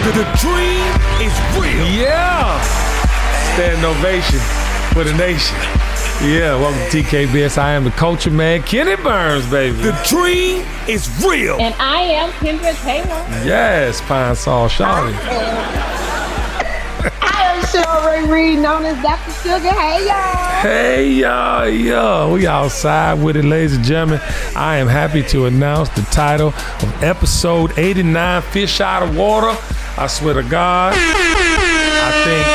The dream is real. Yeah. Stand ovation for the nation. Yeah, welcome to TKBS. I am the culture man, Kenny Burns, baby. The dream is real. And I am Kendra Taylor. Yes, Pine Sol Shawty. I am Sheryl Rae Reid, known as Dr. Sugar. Hey, y'all. Hey, y'all, yo. We outside with it, ladies and gentlemen. I am happy to announce the title of episode 89, Fish Out of Water. I swear to God, I think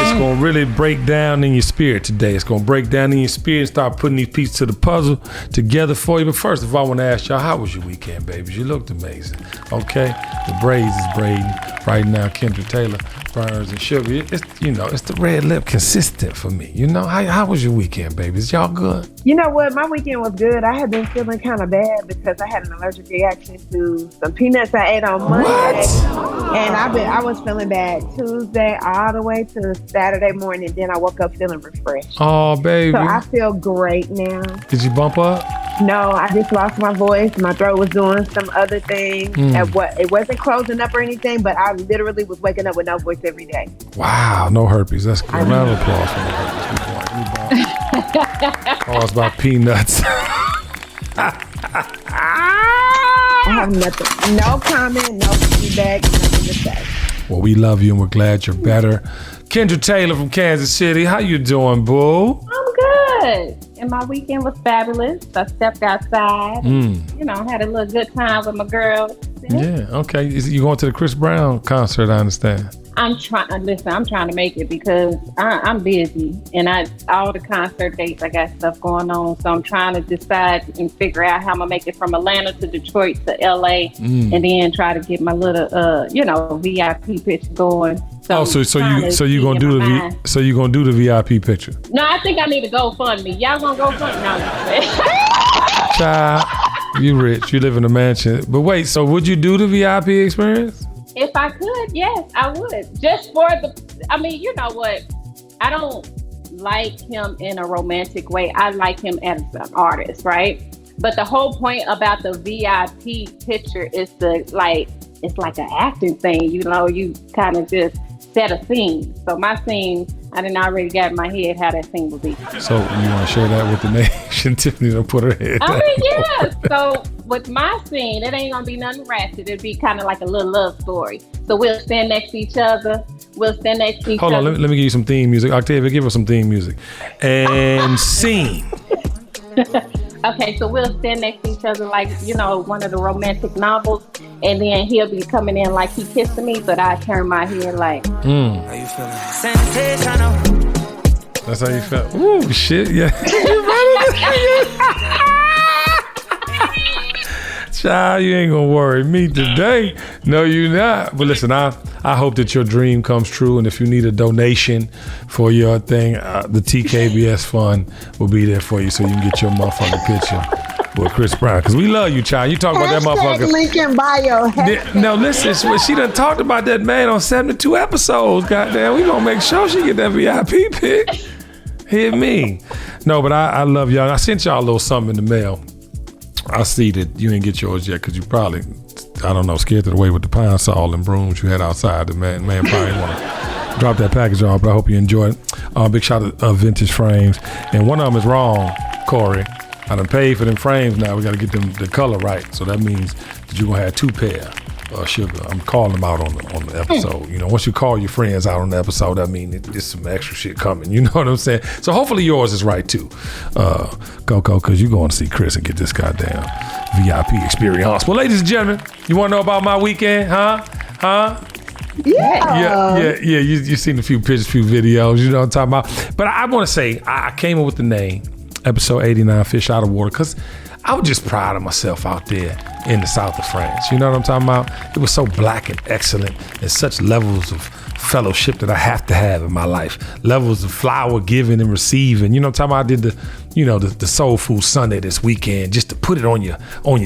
it's going to really break down in your spirit today. It's going to break down in your spirit and start putting these pieces to the puzzle together for you. But first of all, I want to ask y'all, how was your weekend, babies? You looked amazing. Okay? The braids is braiding right now. Kendra Taylor, Burns, and Sugar. It's, it's the red lip consistent for me. How was your weekend, babies? Y'all good? You know what? My weekend was good. I had been feeling kind of bad because I had an allergic reaction to some peanuts I ate on Monday. What? And I was feeling bad Tuesday all the way to Saturday morning. Then I woke up feeling refreshed. Oh, baby. So I feel great now. Did you bump up? No, I just lost my voice. My throat was doing some other thing. It wasn't closing up or anything, but I literally was waking up with no voice every day. Wow, no herpes. That's good. Round of applause for the herpes. Oh, it's about peanuts. I have nothing. No comment, no feedback, nothing to say. Well, we love you and we're glad you're better. Kendra Taylor from Kansas City. How you doing, boo? I'm good. And my weekend was fabulous. I stepped outside. Had a little good time with my girls. Yeah, okay. You going to the Chris Brown concert, I understand. I'm trying to make it because I'm busy and all the concert dates, I got stuff going on. So I'm trying to decide and figure out how I'm gonna make it from Atlanta to Detroit to LA and then try to get my little, VIP picture going. So you gonna do the VIP picture? No, I think I need to GoFundMe. Y'all gonna GoFundMe? No. Child, you rich, you live in a mansion. But wait, so would you do the VIP experience? If I could, yes, I would. Just for you know what? I don't like him in a romantic way. I like him as an artist, right? But the whole point about the VIP picture is it's like an acting thing. You kind of just set a scene. So my scene, I didn't already got in my head how that scene would be. So you want to share that with the nation? Tiffany done put her head down. Yeah. So with my scene, it ain't gonna be nothing ratchet. It'd be kind of like a little love story. So we'll stand next to each other. Hold on, let me give you some theme music. Octavia, give us some theme music. And scene. Okay, so we'll stand next to each other like, one of the romantic novels. And then he'll be coming in like he kissing me, but I turn my head like. How you feeling? Sensational. That's how you felt. Ooh, shit, yeah. Child, you ain't gonna worry me today. No, you not. But listen, I hope that your dream comes true. And if you need a donation for your thing, the TKBS fund will be there for you so you can get your motherfucking picture with Chris Brown. Because we love you, child. You talk about that motherfucker. Link in bio. No, listen, she done talked about that man on 72 episodes. Goddamn, we gonna make sure she get that VIP pic. Hit me. No, but I love y'all. I sent y'all a little something in the mail. I see that you didn't get yours yet because you probably, scared it away with the pine sol and brooms you had outside. The man probably want to drop that package off, but I hope you enjoyed it. Big shout out to Vintage Frames. And one of them is wrong, Corey. I done paid for them frames now. We got to get them the color right. So that means that you're going to have two pair. Sugar. I'm calling them out on the episode. Once you call your friends out on the episode, that means it's some extra shit coming. You know what I'm saying? So hopefully yours is right too. Go, because you're going to see Chris and get this goddamn VIP experience. Well, ladies and gentlemen, you want to know about my weekend, huh? Yeah. You seen a few pictures, few videos. You know what I'm talking about? But I want to say, I came up with the name, episode 89, Fish Out of Water, because I was just proud of myself out there in the south of France. You know what I'm talking about? It was so black and excellent and such levels of fellowship that I have to have in my life. Levels of flower giving and receiving. You know what I'm talking about? I did the Soul Food Sunday this weekend just to put it on your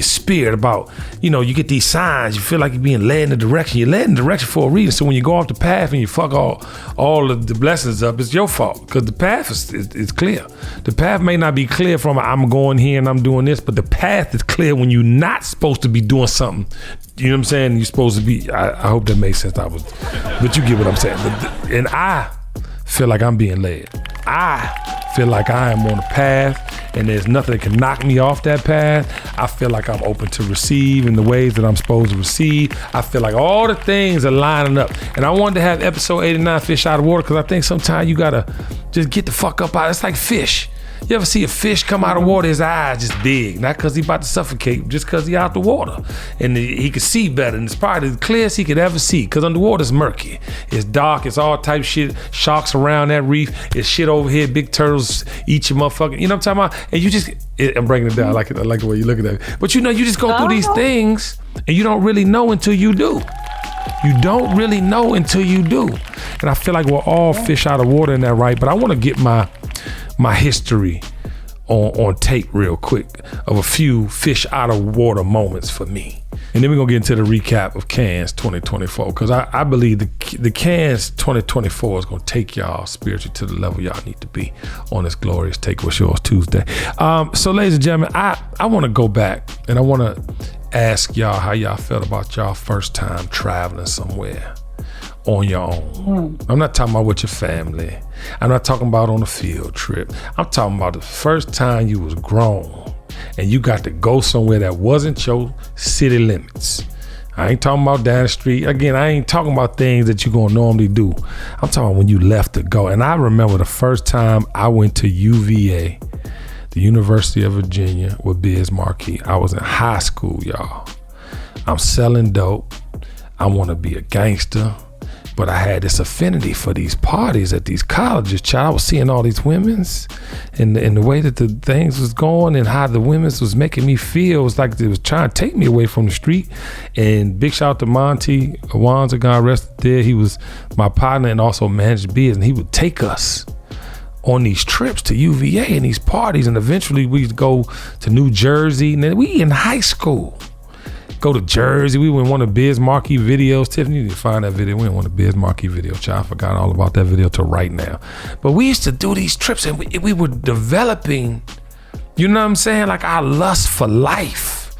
spirit about, you get these signs, you feel like you're being led in a direction. You're led in a direction for a reason. So when you go off the path and you fuck all of the blessings up, it's your fault because the path is clear. The path may not be clear from I'm going here and I'm doing this, but the path is clear when you're not supposed supposed to be doing something. You know what I'm saying? You're supposed to be. I hope that makes sense. But you get what I'm saying. And I feel like I'm being led. I feel like I am on a path, and there's nothing that can knock me off that path. I feel like I'm open to receive in the ways that I'm supposed to receive. I feel like all the things are lining up. And I wanted to have episode 89, Fish Out of Water, because I think sometimes you gotta just get the fuck up out. It's like fish. You ever see a fish come out of water, his eyes just big, not because he about to suffocate, just because he out the water. And he can see better, and it's probably the clearest he could ever see, because underwater it's murky. It's dark, it's all type of shit, sharks around that reef, it's shit over here, big turtles eat your motherfucking, you know what I'm talking about? And you just, I'm breaking it down, I like the way you look at that. But you know, you just go through these things, and you don't really know until you do. You don't really know until you do. And I feel like we're all fish out of water in that, right? But I want to get my history on tape real quick of a few fish out of water moments for me. And then we're going to get into the recap of Cannes 2024, because I believe the Cannes 2024 is going to take y'all spiritually to the level y'all need to be on this glorious Take What's Yours Tuesday. So ladies and gentlemen, I want to go back and I want to ask y'all how y'all felt about y'all first time traveling somewhere on your own. I'm not talking about with your family. I'm not talking about on a field trip. I'm talking about the first time you was grown and you got to go somewhere that wasn't your city limits. I ain't talking about down the street. Again, I ain't talking about things that you're gonna normally do. I'm talking about when you left to go. And I remember the first time I went to UVA, the University of Virginia, with Biz Markie. I was in high school, y'all. I'm selling dope. I want to be a gangster. But I had this affinity for these parties at these colleges, child. I was seeing all these women's and the way that the things was going and how the women's was making me feel. It was like it was trying to take me away from the street. And big shout out to Monty Awanza, God rest there. He was my partner and also managed Biz, and he would take us on these trips to UVA and these parties. And eventually we'd go to New Jersey. And then we in high school. Go to Jersey. We went one of Biz Markie videos. Tiffany, you need to find that video. We went one of Biz Markie video. Child, I forgot all about that video till right now. But we used to do these trips and we were developing, you know what I'm saying? Like our lust for life.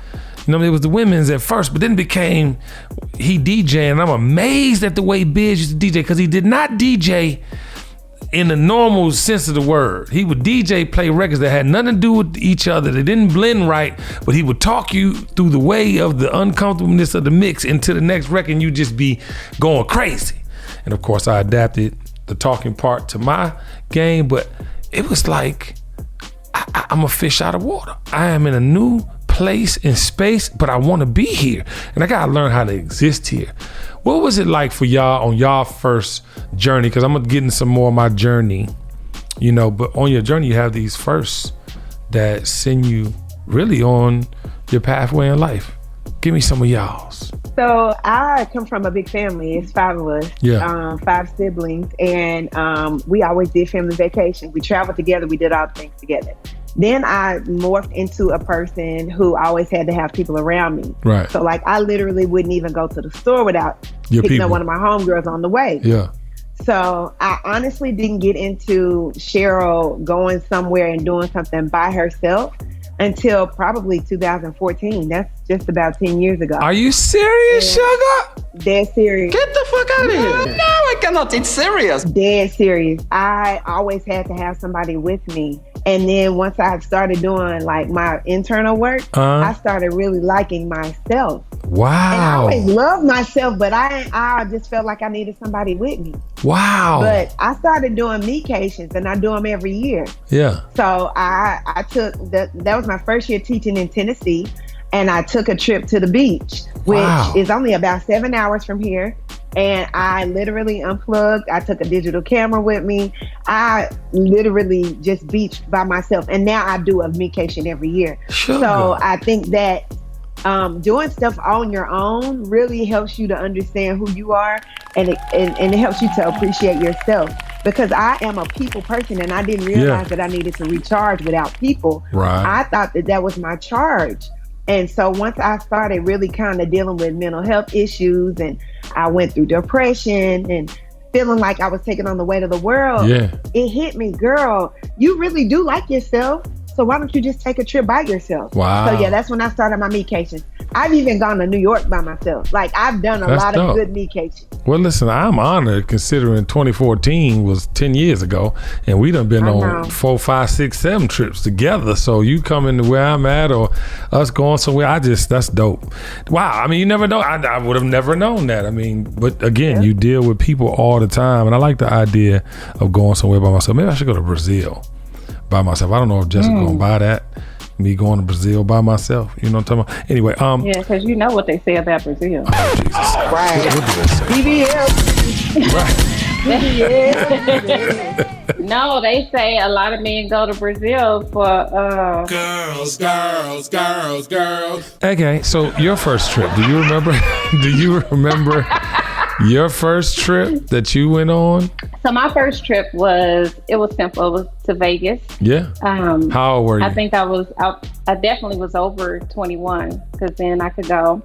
You know, it was the women's at first, but then it became he DJing. And I'm amazed at the way Biz used to DJ, because he did not DJ in the normal sense of the word. He would DJ, play records that had nothing to do with each other. They didn't blend right, but he would talk you through the way of the uncomfortableness of the mix into the next record, and you just be going crazy. And of course, I adapted the talking part to my game, but it was like, I'm a fish out of water. I am in a new place in space, but I want to be here, and I gotta learn how to exist here. What was it like for y'all on y'all first journey? Because I'm gonna get into some more of my journey, you know, but on your journey, you have these firsts that send you really on your pathway in life. Give me some of y'all's. So I come from a big family. It's 5 of us, 5 siblings, and we always did family vacation. We traveled together. We did all the things together. Then I morphed into a person who always had to have people around me. Right. So like I literally wouldn't even go to the store without picking up one of my homegirls on the way. Yeah. So I honestly didn't get into Sheryl going somewhere and doing something by herself until probably 2014. That's just about 10 years ago. Are you serious, Sugar? Dead serious. Get the fuck out of here. No, I cannot. It's serious. Dead serious. I always had to have somebody with me. And then once I started doing like my internal work, I started really liking myself. Wow. And I always loved myself, but I just felt like I needed somebody with me. Wow. But I started doing meetcations, and I do them every year. Yeah. So I took, that was my first year teaching in Tennessee, and I took a trip to the beach, which is only about 7 hours from here. And I literally unplugged. I took a digital camera with me. I literally just beached by myself. And now I do a vacation every year. Sure. So I think that doing stuff on your own really helps you to understand who you are, and it helps you to appreciate yourself. Because I am a people person, and I didn't realize that I needed to recharge without people. Right. I thought that was my charge. And so once I started really kind of dealing with mental health issues, and I went through depression and feeling like I was taking on the weight of the world, it hit me, girl, you really do like yourself. So why don't you just take a trip by yourself? Wow. So yeah, that's when I started my meatcation. I've even gone to New York by myself. Like I've done a lot of good meatcation. Well, listen, I'm honored considering 2014 was 10 years ago, and we done been on 4, 5, 6, 7 trips together. So you coming to where I'm at, or us going somewhere, that's dope. Wow, I mean, you never know. I would have never known that. I mean, but again, you deal with people all the time, and I like the idea of going somewhere by myself. Maybe I should go to Brazil by myself. I don't know if Jessica gonna buy that. Me going to Brazil by myself. You know what I'm talking about? Anyway, yeah, because you know what they say about Brazil. Oh, Jesus. Right. What do they say? BBL. No, they say a lot of men go to Brazil for Girls. Okay, so your first trip. Do you remember? Your first trip that you went on? So my first trip was simple. It was to Vegas. Yeah. How old were you? I think I definitely was over 21 because then I could go.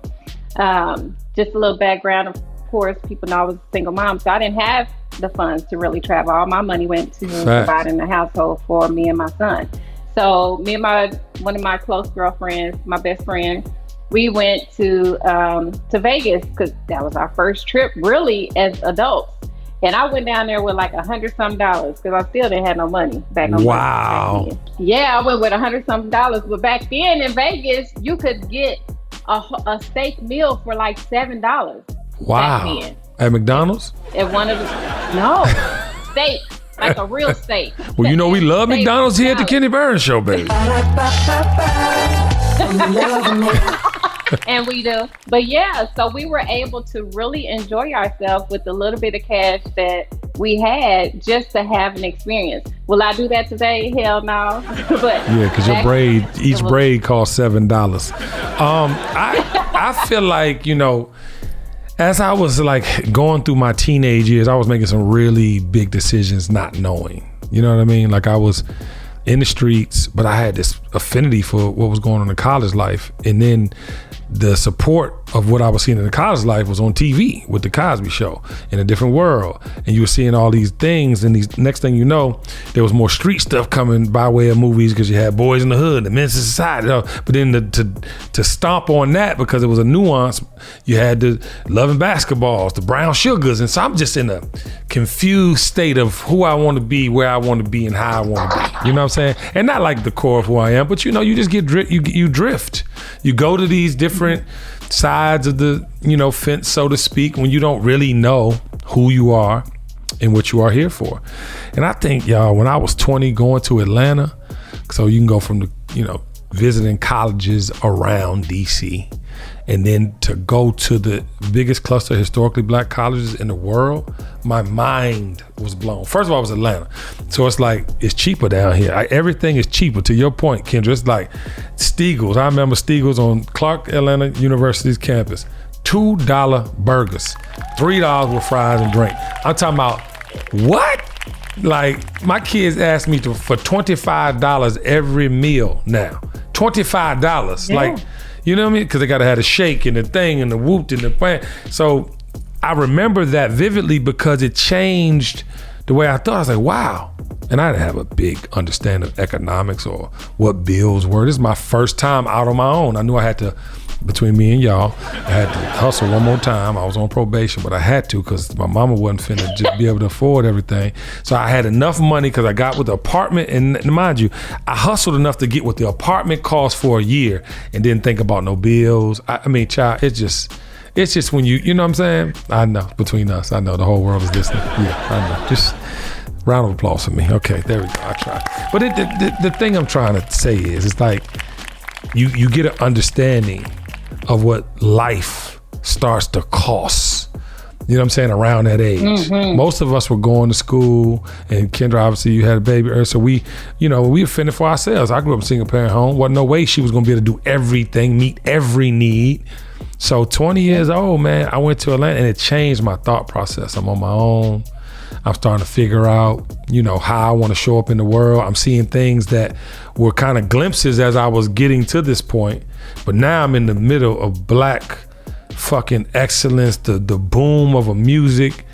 Just a little background. Of course, people know I was a single mom, so I didn't have the funds to really travel. All my money went to providing the household for me and my son. So me and one of my close girlfriends, my best friend, we went to Vegas because that was our first trip really as adults. And I went down there with like $100-some because I still didn't have no money back on. Wow. Back then. Yeah, I went with $100-some, but back then in Vegas, you could get a steak meal for like $7. Wow. Back then. At McDonald's? At one of the steak, like a real steak. Well, you know we love McDonald's here at the Kenny Burns Show, baby. And we do. But yeah, so we were able to really enjoy ourselves with the little bit of cash that we had just to have an experience. Will I do that today? Hell no. But yeah, because your braid, each braid costs $7. I feel like, you know, as I was like going through my teenage years, I was making some really big decisions not knowing. You know what I mean? Like I was in the streets, but I had this affinity for what was going on in college life. And then the support of what I was seeing in the college life was on TV with the Cosby Show, In a Different World. And you were seeing all these things, and these next thing you know, there was more street stuff coming by way of movies because you had Boys in the Hood, the Men's Society. But then to stomp on that because it was a nuance, you had the Love and Basketballs, the Brown Sugars. And so I'm just in a confused state of who I want to be, where I want to be, and how I want to be. You know what I'm saying? And not like the core of who I am, but you know, you just get you drift. You go to these different sides of the, you know, fence, so to speak, when you don't really know who you are and what you are here for. And I think, y'all, when I was 20 going to Atlanta, so you can go from the, you know, visiting colleges around DC, and then to go to the biggest cluster of historically black colleges in the world, my mind was blown. First of all, it was Atlanta. So it's like, it's cheaper down here. Everything is cheaper. To your point, Kendra, it's like Steagles. I remember Steagles on Clark Atlanta University's campus. $2 burgers, $3 with fries and drink. I'm talking about, what? Like, my kids ask me for $25 every meal now. $25. Yeah. Like, you know what I mean? Because they got to have a shake and the thing and the whoop and the plan. So I remember that vividly because it changed the way I thought. I was like, wow. And I didn't have a big understanding of economics or what bills were. This is my first time out on my own. I knew I had to, between me and y'all, I had to hustle one more time. I was on probation, but I had to because my mama wasn't finna just be able to afford everything. So I had enough money because I got with the apartment, and mind you, I hustled enough to get what the apartment cost for a year and didn't think about no bills. I mean, child, it's just when you know what I'm saying? I know, between us, I know the whole world is listening. Yeah, I know. Just round of applause for me. Okay, there we go. I tried. But the thing I'm trying to say is, it's like you get an understanding of what life starts to cost. You know what I'm saying? Around that age. Mm-hmm. Most of us were going to school, and Kendra, obviously you had a baby early, so we were fending for ourselves. I grew up in a single parent home. Wasn't no way she was gonna be able to do everything, meet every need. So 20 years old, man, I went to Atlanta and it changed my thought process. I'm on my own. I'm starting to figure out, you know, how I want to show up in the world. I'm seeing things that were kind of glimpses as I was getting to this point. But now I'm in the middle of black fucking excellence, the boom of a music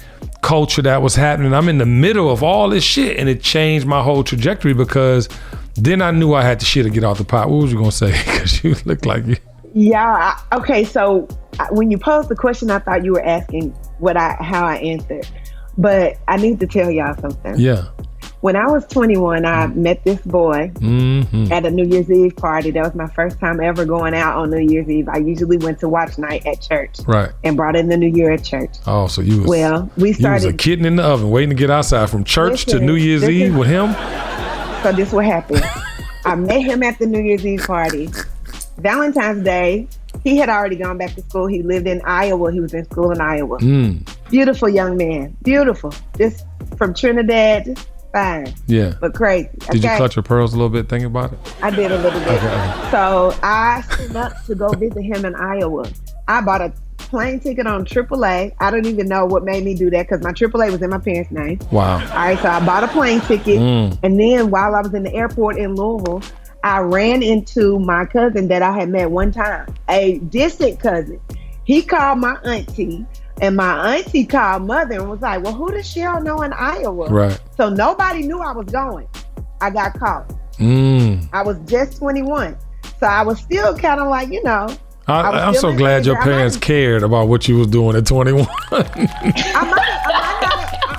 culture that was happening. I'm in the middle of all this shit, and it changed my whole trajectory because Then I knew I had to shit to get off the pot. What was you gonna say? Because you look like you. Yeah. Okay. So when you posed the question, I thought you were asking how I answered, but I need to tell y'all something. Yeah. When I was 21, I met this boy at a New Year's Eve party. That was my first time ever going out on New Year's Eve. I usually went to watch night at church. Right. And brought in the New Year at church. Oh, so you was... Well, we started... You was a kitten in the oven waiting to get outside from church to New Year's Eve with him? So this what happened. I met him at the New Year's Eve party. Valentine's Day, he had already gone back to school. He lived in Iowa. He was in school in Iowa. Beautiful young man. Beautiful. Just from Trinidad, just fine. Yeah. But crazy. Did you clutch your pearls a little bit thinking about it? I did a little bit. Okay. So I stood up to go visit him in Iowa. I bought a plane ticket on AAA. I don't even know what made me do that because my AAA was in my parents' name. Wow. All right, so I bought a plane ticket. And then while I was in the airport in Louisville, I ran into my cousin that I had met one time, a distant cousin. He called my auntie, and my auntie called mother and was like, well, who does Sheryl know in Iowa? Right. So nobody knew I was going. I got caught. I was just 21. So I was still kind of like, I'm so glad your parents cared about what you was doing at 21.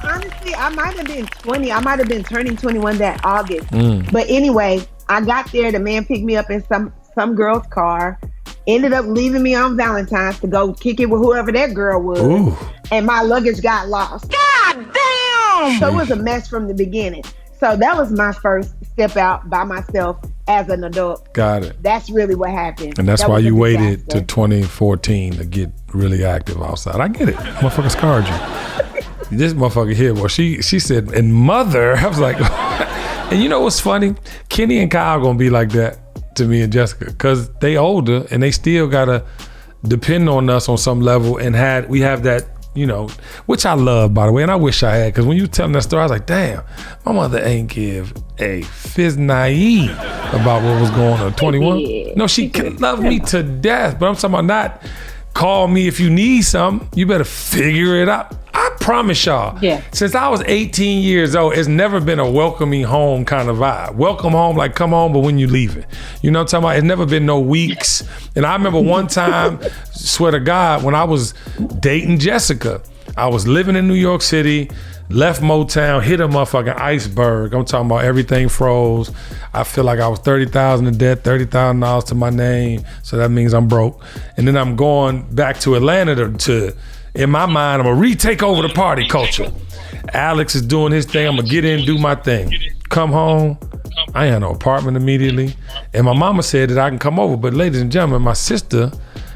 Honestly, I might have been 20. I might have been turning 21 that August. But anyway, I got there. The man picked me up in some girl's car. Ended up leaving me on Valentine's to go kick it with whoever that girl was. Ooh. And my luggage got lost. God damn! So it was a mess from the beginning. So that was my first step out by myself as an adult. Got it. That's really what happened. And that's why you waited to 2014 to get really active outside. I get it. Motherfucker scarred you. This motherfucker here, well, she said, and mother, I was like, and you know what's funny? Kenny and Kyle gonna be like that to me and Jessica because they older and they still gotta depend on us on some level and we have that, which I love, by the way, and I wish I had, because when you were telling that story, I was like, damn, my mother ain't give a fizz-naive about what was going on. 21? No, she loved me to death, but I'm talking about not call me if you need something. You better figure it out. I promise y'all, since I was 18 years old, it's never been a welcoming home kind of vibe. Welcome home, like come home, but when you leave it. You know what I'm talking about? It's never been no weeks. And I remember one time, swear to God, when I was dating Jessica, I was living in New York City, left Motown, hit a motherfucking iceberg. I'm talking about everything froze. I feel like I was $30,000 in debt, $30,000 to my name. So that means I'm broke. And then I'm going back to Atlanta to in my mind, I'm gonna retake over the party culture. Alex is doing his thing. I'm gonna get in, do my thing. Come home. I had no apartment immediately. And my mama said that I can come over. But ladies and gentlemen, my sister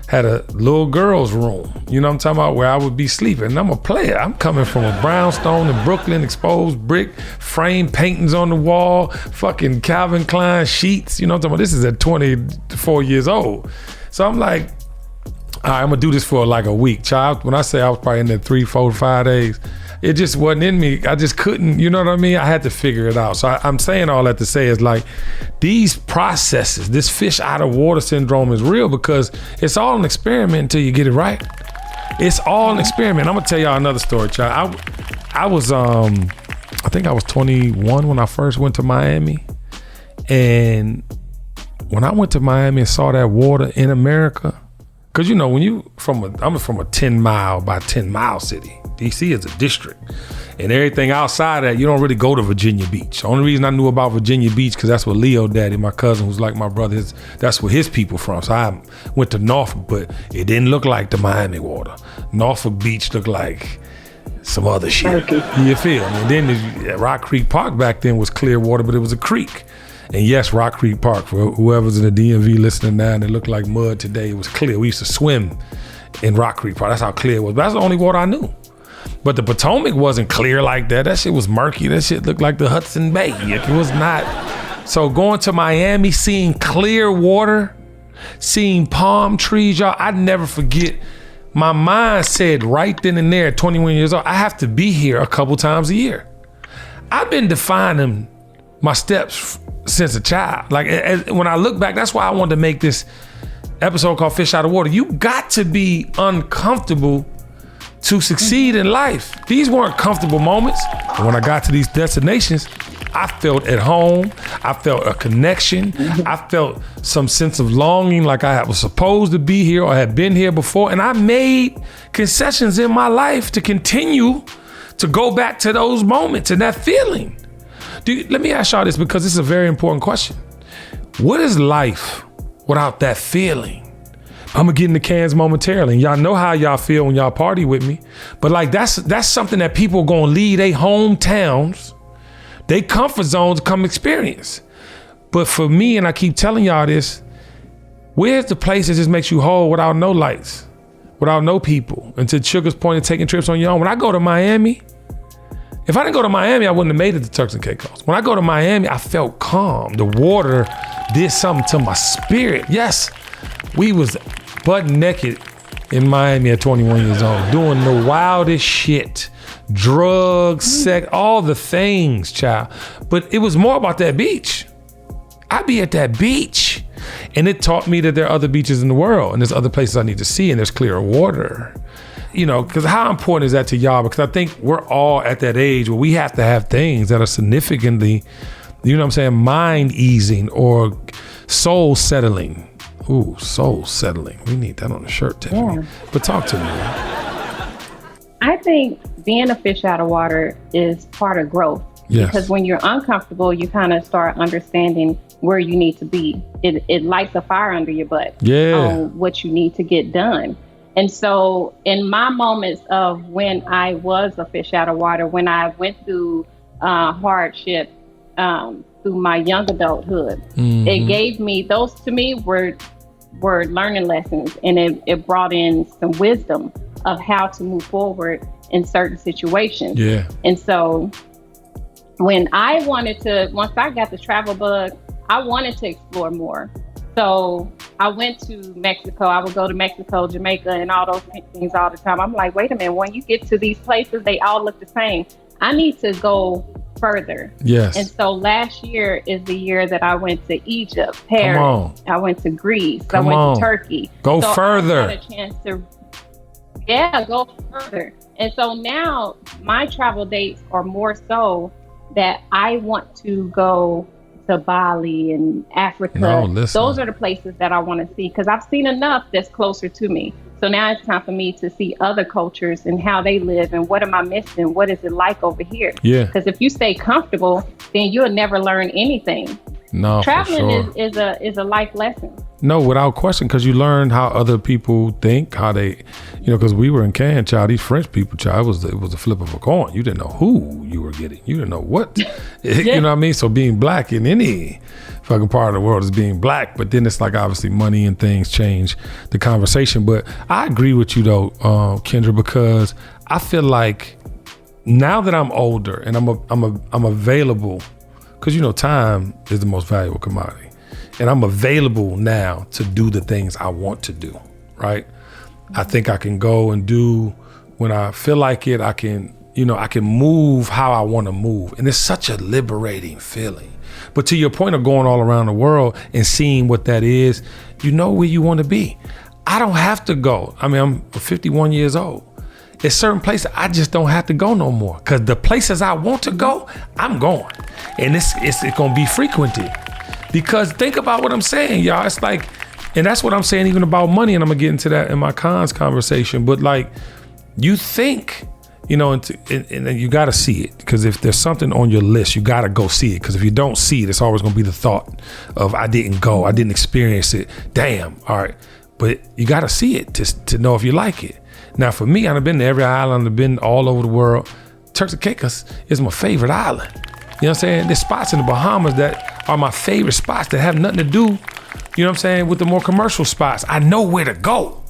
had a little girl's room. You know what I'm talking about? Where I would be sleeping. And I'm a player. I'm coming from a brownstone in Brooklyn, exposed brick, frame paintings on the wall, fucking Calvin Klein sheets. You know what I'm talking about? This is at 24 years old. So I'm like, all right, I'm gonna do this for like a week. Child, when I say I was probably in there 3, 4, 5 days, it just wasn't in me. I just couldn't, you know what I mean? I had to figure it out. So I'm saying all that to say is like, these processes, this fish out of water syndrome is real because it's all an experiment until you get it right. It's all an experiment. I'm gonna tell y'all another story, child. I was, I think I was 21 when I first went to Miami. And when I went to Miami and saw that water in America, cause when I'm from a 10 mile by 10 mile city. DC is a district. And everything outside that, you don't really go to Virginia Beach. The only reason I knew about Virginia Beach, cause that's where Leo Daddy, my cousin who's like my brother, that's where his people from. So I went to Norfolk, but it didn't look like the Miami water. Norfolk Beach looked like some other shit. Okay. You feel me? And then Rock Creek Park back then was clear water, but it was a creek. And yes, Rock Creek Park, for whoever's in the DMV listening now and it looked like mud today, it was clear. We used to swim in Rock Creek Park. That's how clear it was. But that's the only water I knew. But the Potomac wasn't clear like that. That shit was murky. That shit looked like the Hudson Bay. It was not. So going to Miami, seeing clear water, seeing palm trees, y'all, I'd never forget. My mind said right then and there at 21 years old, I have to be here a couple times a year. I've been defining my steps since a child. Like when I look back, that's why I wanted to make this episode called Fish Out of Water. You got to be uncomfortable to succeed in life. These weren't comfortable moments. And when I got to these destinations, I felt at home. I felt a connection. I felt some sense of longing, like I was supposed to be here or had been here before. And I made concessions in my life to continue to go back to those moments and that feeling. Let me ask y'all this, because this is a very important question. What is life without that feeling? I'm gonna get in the cans momentarily, and y'all know how y'all feel when y'all party with me. But like that's something that people gonna leave their hometowns, they comfort zones to come experience. But for me, and I keep telling y'all this, where's the place that just makes you whole without no lights, without no people? And to Sugar's point of taking trips on your own, when I go to Miami, if I didn't go to Miami, I wouldn't have made it to Turks and Caicos. When I go to Miami, I felt calm. The water did something to my spirit. Yes, we was butt naked in Miami at 21 years old, doing the wildest shit, drugs, sex, all the things, child. But it was more about that beach. I'd be at that beach, and it taught me that there are other beaches in the world, and there's other places I need to see, and there's clearer water. You know, because how important is that to y'all? Because I think we're all at that age where we have to have things that are significantly, you know what I'm saying, mind easing or soul settling. Ooh, soul settling. We need that on the shirt, Tiffany. Yeah. But talk to me. I think being a fish out of water is part of growth. Yes. Because when you're uncomfortable, you kind of start understanding where you need to be. It lights a fire under your butt on what you need to get done. And so in my moments of when I was a fish out of water, when I went through hardship through my young adulthood, it gave me, those to me were learning lessons, and it brought in some wisdom of how to move forward in certain situations. Yeah. And so when I wanted to, once I got the travel bug, I wanted to explore more. So I went to Mexico. I would go to Mexico, Jamaica, and all those things all the time. I'm like, wait a minute, when you get to these places, they all look the same. I need to go further. Yes. And so last year is the year that I went to Egypt, Paris. I went to Greece. I went to Turkey. Go further. I had a chance to, go further. And so now my travel dates are more so that I want to go to Bali and Africa. Those are the places that I want to see, because I've seen enough that's closer to me. So now it's time for me to see other cultures and how they live and what am I missing? What is it like over here? Yeah. Because if you stay comfortable, then you'll never learn anything. No, traveling is a life lesson. No, without question, because you learn how other people think, how they, because we were in Cannes, child, these French people, child, it was a flip of a coin. You didn't know who you were getting. You didn't know what. You know what I mean? So being black in any fucking part of the world is being black, but then it's like obviously money and things change the conversation. But I agree with you though, Kendra, because I feel like now that I'm older and I'm available, because time is the most valuable commodity. And I'm available now to do the things I want to do, right? I think I can go and do when I feel like it. I can move how I want to move. And it's such a liberating feeling. But to your point of going all around the world and seeing what that is, you know where you want to be. I don't have to go. I mean, I'm 51 years old. There's certain places I just don't have to go no more, because the places I want to go, I'm going. And it's going to be frequented. Because think about what I'm saying, y'all. It's like, and that's what I'm saying even about money, and I'm going to get into that in my cons conversation. But like, you think, and then you got to see it. Because if there's something on your list, you got to go see it. Because if you don't see it, it's always going to be the thought of, I didn't go, I didn't experience it. Damn, all right. But you got to see it to know if you like it. Now, for me, I've been to every island. I've been all over the world. Turks and Caicos is my favorite island. You know what I'm saying? There's spots in the Bahamas that are my favorite spots that have nothing to do, you know what I'm saying, with the more commercial spots. I know where to go.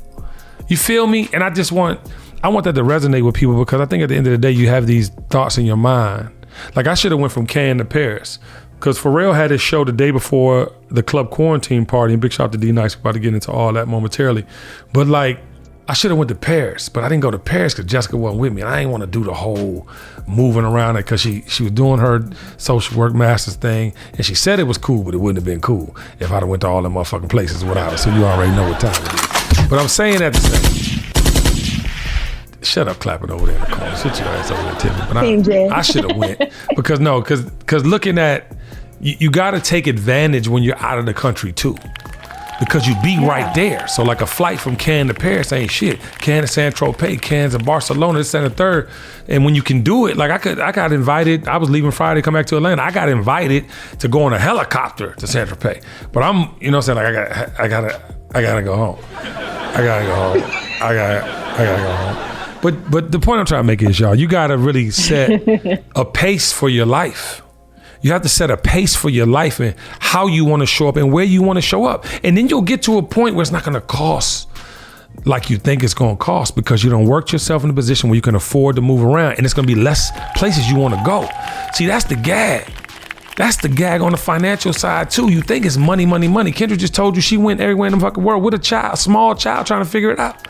You feel me? And I want that to resonate with people, because I think at the end of the day, you have these thoughts in your mind. Like, I should have went from Cannes to Paris, because Pharrell had his show the day before the club quarantine party, and big shout out to D-Nice, we're about to get into all that momentarily. But like, I should have went to Paris, but I didn't go to Paris because Jessica wasn't with me, and I didn't want to do the whole moving around it, because she was doing her social work master's thing, and she said it was cool, but it wouldn't have been cool if I'd have went to all them motherfucking places without her. So you already know what time it is. But I'm saying that to say, Shut up, clapping over there in the corner. Sit your ass over there, Tiffany. But Team J. I should have went because looking at you got to take advantage when you're out of the country too, because you be right there. So like a flight from Cannes to Paris ain't shit. Cannes to Saint-Tropez, Cannes to Barcelona, this and the third. And when you can do it, like I got invited. I was leaving Friday, come back to Atlanta. I got invited to go on a helicopter to Saint-Tropez. But I'm, you know what I'm saying? Like I gotta go home. I gotta go home. But the point I'm trying to make is, y'all, you gotta really set a pace for your life. You have to set a pace for your life and how you want to show up and where you want to show up. And then you'll get to a point where it's not going to cost like you think it's going to cost, because you don't work yourself in a position where you can afford to move around, and it's going to be less places you want to go. See, that's the gag. That's the gag on the financial side too. You think it's money, money, money. Kendra just told you she went everywhere in the fucking world with a small child trying to figure it out.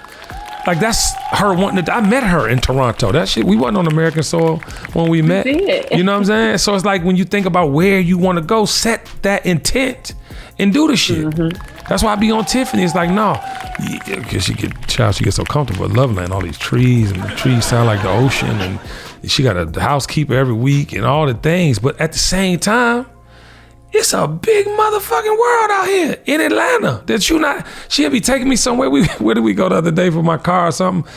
Like, that's her wanting to. I met her in Toronto. That shit, we wasn't on American soil when we met. You know what I'm saying? So it's like, when you think about where you want to go, set that intent and do the shit. Mm-hmm. That's why I be on Tiffany. It's like, no, because she gets so comfortable at Loveland, all these trees, and the trees sound like the ocean, and she got a housekeeper every week and all the things. But at the same time, it's a big motherfucking world out here in Atlanta that she'll be taking me somewhere. Where did we go the other day for my car or something?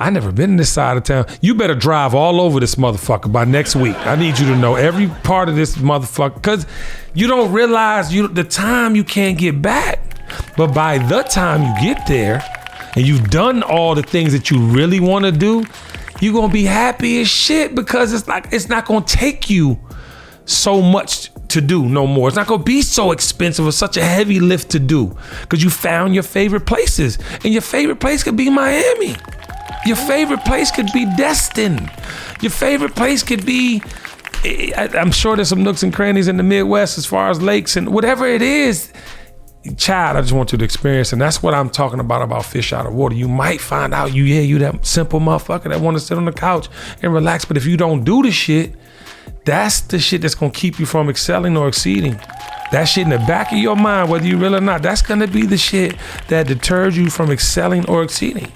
I never been in this side of town. You better drive all over this motherfucker by next week. I need you to know every part of this motherfucker, because you don't realize the time you can't get back. But by the time you get there and you've done all the things that you really want to do, you're going to be happy as shit, because it's not going to take you so much to do no more. It's not gonna be so expensive or such a heavy lift to do, because you found your favorite places. And your favorite place could be Miami. Your favorite place could be Destin. Your favorite place could be, I'm sure there's some nooks and crannies in the Midwest as far as lakes and whatever it is. Child, I just want you to experience, and that's what I'm talking about fish out of water. You might find out you that simple motherfucker that want to sit on the couch and relax, but if you don't do the shit, that's the shit that's gonna keep you from excelling or exceeding. That shit in the back of your mind, whether you real or not, that's gonna be the shit that deters you from excelling or exceeding.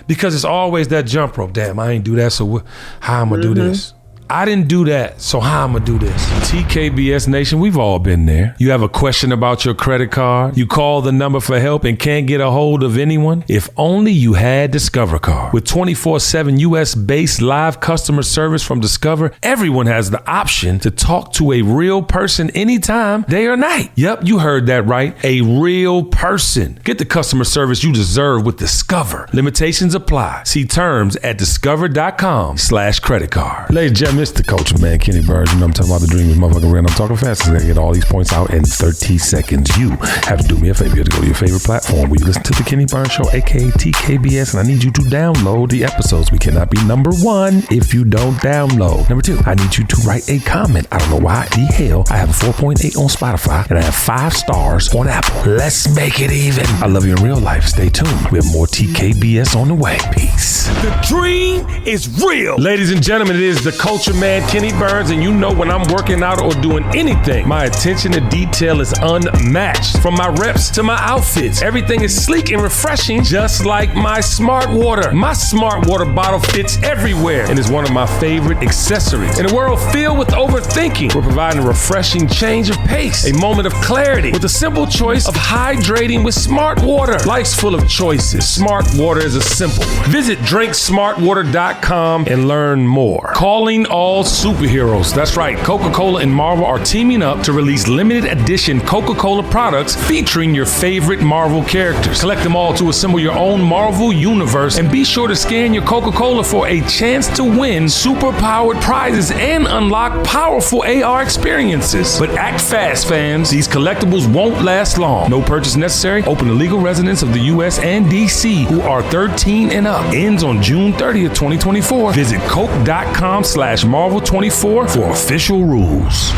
Because it's always that jump rope. Damn, I ain't do that, so how I'm gonna do this? I didn't do that, so how I'm gonna do this? TKBS Nation, we've all been there. You have a question about your credit card. You call the number for help and can't get a hold of anyone. If only you had Discover Card. With 24/7 US-based live customer service from Discover, everyone has the option to talk to a real person anytime, day or night. Yep, you heard that right. A real person. Get the customer service you deserve with Discover. Limitations apply. See terms at discover.com/creditcard. Ladies and gentlemen, Mr. Culture Man, Kenny Burns. You know I'm talking about the dream is motherfucking real. I'm talking fast. I gotta get all these points out in 30 seconds. You have to do me a favor. You have to go to your favorite platform where you listen to the Kenny Burns Show, aka TKBS, and I need you to download the episodes. We cannot be number one if you don't download. Number two, I need you to write a comment. I don't know why the hell I have a 4.8 on Spotify and I have 5 stars on Apple. Let's make it even. I love you in real life. Stay tuned. We have more TKBS on the way. Peace. The dream is real. Ladies and gentlemen, it is the Culture Man, Kenny Burns, and you know when I'm working out or doing anything, my attention to detail is unmatched. From my reps to my outfits, everything is sleek and refreshing, just like my Smart Water. My Smart Water bottle fits everywhere and is one of my favorite accessories. In a world filled with overthinking, we're providing a refreshing change of pace, a moment of clarity with a simple choice of hydrating with Smart Water. Life's full of choices. Smart Water is a simple one. Visit drinksmartwater.com and learn more. Calling all superheroes. That's right. Coca-Cola and Marvel are teaming up to release limited edition Coca-Cola products featuring your favorite Marvel characters. Collect them all to assemble your own Marvel universe, and be sure to scan your Coca-Cola for a chance to win super-powered prizes and unlock powerful AR experiences. But act fast, fans. These collectibles won't last long. No purchase necessary. Open to legal residents of the U.S. and D.C. who are 13 and up. Ends on June 30th, 2024. Visit coke.com/Marvel24 for official rules.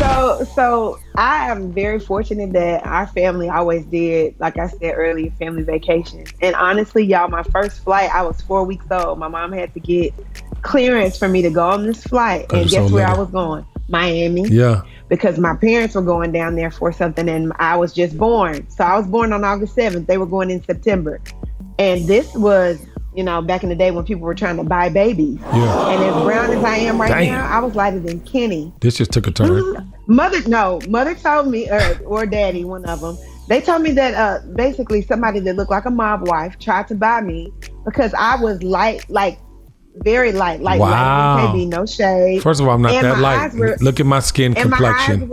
So I am very fortunate that our family always did, like I said earlier, family vacations. And honestly, y'all, my first flight, I was 4 weeks old. My mom had to get clearance for me to go on this flight. And guess where I was going? Miami. Yeah. Because my parents were going down there for something and I was just born. So I was born on August 7th. They were going in September. And this was, back in the day when people were trying to buy babies. Yeah. And as brown as I am right Damn. now, I was lighter than Kenny. This just took a turn. Mother told me, or daddy, one of them. They told me that basically somebody that looked like a mob wife tried to buy me because I was light, like very light, like wow. light as KB, no shade. First of all, I'm not that light. Look at my skin complexion.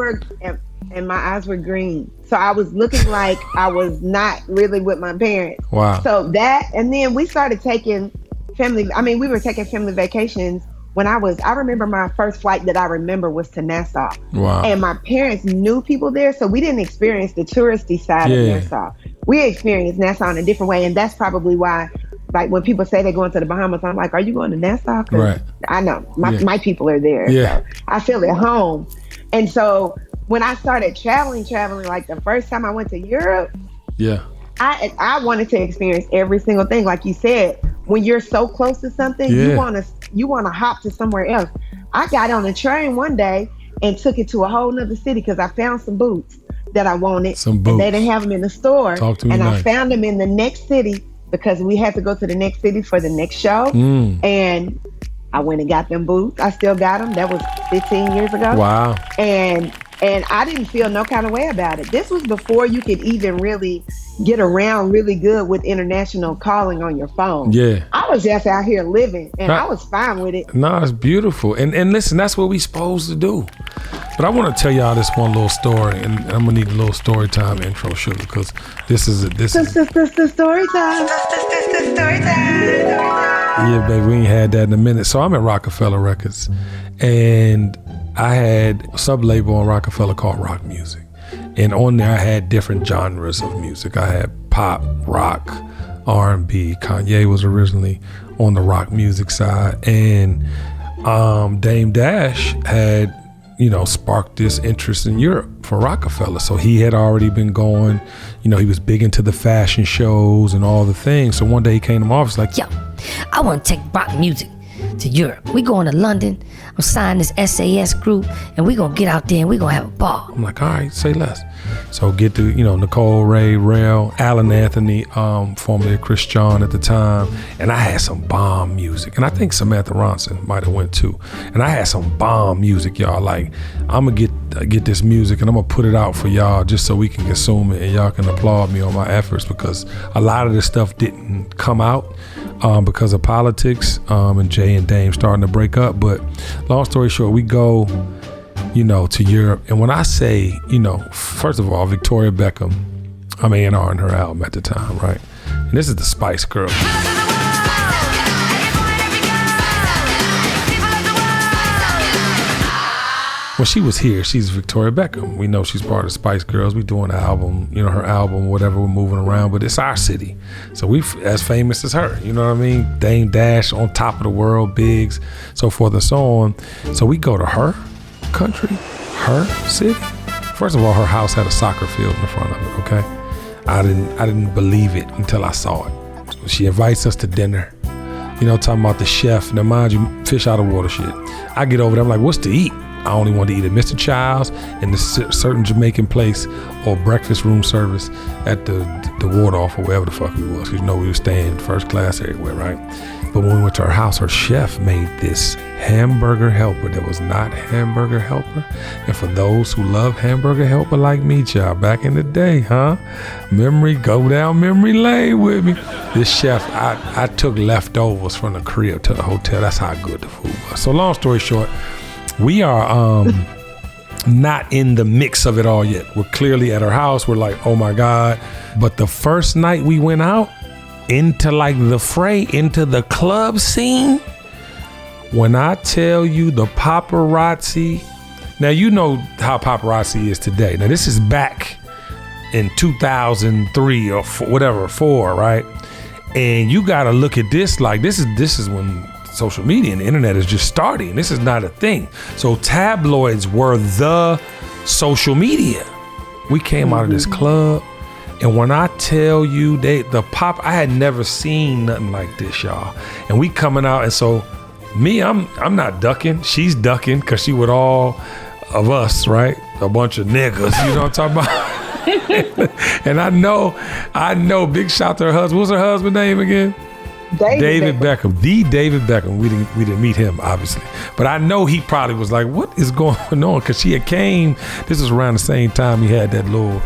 And my eyes were green. So I was looking like I was not really with my parents. Wow. So that, and then we started taking we were taking family vacations when I remember my first flight that I remember was to Nassau. Wow. And my parents knew people there, so we didn't experience the touristy side of Nassau. We experienced Nassau in a different way, and that's probably why, like, when people say they're going to the Bahamas, I'm like, are you going to Nassau? Right. I know, my people are there, so I feel at home. And so when I started traveling, like the first time I went to Europe, I wanted to experience every single thing. Like you said, when you're so close to something, you want to hop to somewhere else. I got on a train one day and took it to a whole nother city because I found some boots that I wanted. Some boots. And they didn't have them in the store. Talk to me and nice. I found them in the next city because we had to go to the next city for the next show. And I went and got them boots. I still got them. That was 15 years ago. Wow. And I didn't feel no kind of way about it. This was before you could even really get around really good with international calling on your phone. Yeah. I was just out here living, and I was fine with it. No, it's beautiful. And listen, that's what we supposed to do. But I want to tell y'all this one little story, and I'm going to need a little story time intro, Sugar, because this is story time. Yeah, baby, we ain't had that in a minute. So I'm at Rockefeller Records, and I had a sub-label on Rockefeller called Rock Music. And on there, I had different genres of music. I had pop, rock, R&B. Kanye was originally on the rock music side. And Dame Dash had, sparked this interest in Europe for Rockefeller. So he had already been going, he was big into the fashion shows and all the things. So one day he came to my office like, yo, I want to take rock music to Europe. We going to London. I'm signing this SAS group, and we gonna get out there and we gonna have a ball. I'm like, all right, say less. So get to, Nicole Ray, Rail, Alan Anthony, formerly Chris John at the time, and I had some bomb music, and I think Samantha Ronson might have went too. And I had some bomb music, y'all. Like, I'm gonna get this music and I'm gonna put it out for y'all just so we can consume it and y'all can applaud me on my efforts, because a lot of this stuff didn't come out because of politics and Jay and Dame starting to break up. But long story short, we go, to Europe. And when I say, first of all, Victoria Beckham, I'm A&R in her album at the time, right? And this is the Spice Girls. When she was here, she's Victoria Beckham. We know she's part of the Spice Girls. We doing an album, her album, whatever, we're moving around, but it's our city. So we as famous as her, you know what I mean? Dame Dash on top of the world, Biggs, so forth and so on. So we go to her country, her city. First of all, her house had a soccer field in the front of it, okay? I didn't believe it until I saw it. So she invites us to dinner. Talking about the chef. Now, mind you, fish out of water shit. I get over there, I'm like, what's to eat? I only wanted to eat at Mr. Child's and this certain Jamaican place or breakfast room service at the Waldorf or wherever the fuck we was. Because we were staying first class everywhere, right? But when we went to her house, her chef made this hamburger helper that was not hamburger helper. And for those who love hamburger helper like me, child, back in the day, go down memory lane with me. This chef, I took leftovers from the crib to the hotel. That's how good the food was. So long story short, we are not in the mix of it all yet. We're clearly at her house. We're like, oh my God. But the first night we went out into like the fray, into the club scene, when I tell you the paparazzi, now you know how paparazzi is today. Now this is back in 2003 or four, right? And you got to look at this like this is when social media and the internet is just starting. This is not a thing. So tabloids were the social media. We came out of this club, and when I tell you I had never seen nothing like this, y'all. And we coming out, and so me, I'm not ducking. She's ducking because she with all of us, right? A bunch of niggas, you know what I'm talking about? And I know, big shout to her husband. What's her husband's name again? David Beckham, the David Beckham. We didn't meet him, obviously, but I know he probably was like, "What is going on?" Because she had came. This was around the same time he had that little